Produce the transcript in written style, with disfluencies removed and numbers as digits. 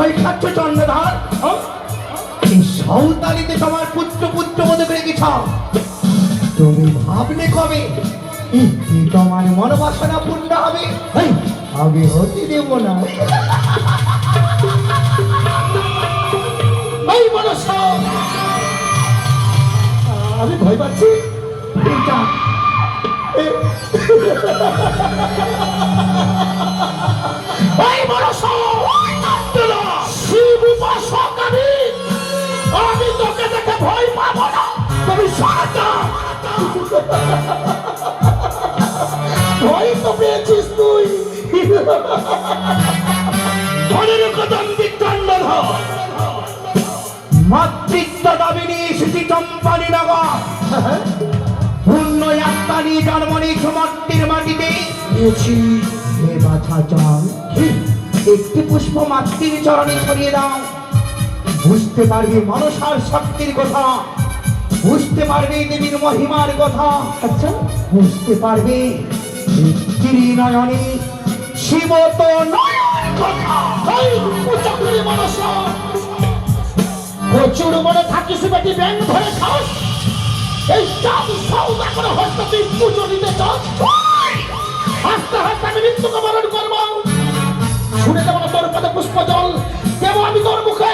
ভয় খাচ্ছ চন্দ্রধর? এই সাঁওতালিতে তোমার পুত্র বধূ করে গেছ, তুমি ভাবলে কবে কি তোমার মনোবাসনা পূর্ণ হবে? আমি হতে দেব না। আমি ভয় পাচ্ছি। আমি তোকে দেখে ভয় পাবো না, তুমি ভয় তো পেয়েছিস তুই। ধনের কদম বিক্রন্দ মাতৃত্ব দাবি নিয়ে এসেছি চম্পানি নগর। পূর্ণ যাত্রা নিয়ে জন্ম নিয়েছে মাতৃর মাটিতে। বাছা চাও একটি পুষ্প মাতৃর চরণে ছড়িয়ে দাও, বুঝতে পারবে মনসার শক্তির কথা, বুঝতে পারবে দেবীর মহিমার কথা। আচ্ছা, বুঝতে পারবে নয়নে শিব তো নয়ন কথা। প্রচুর মনে থাকিস বেটি, ব্যাং ধরে খাস। এই চাঁদ সৌদা করে হস্ত তুই পুজো দিতে চাস। হাসতে হাসতে আমি মৃত্যুকে বরণ করবো। শুনে দেবো না তোর পদে পুষ্প জল দেবো আমি তোর মুখে।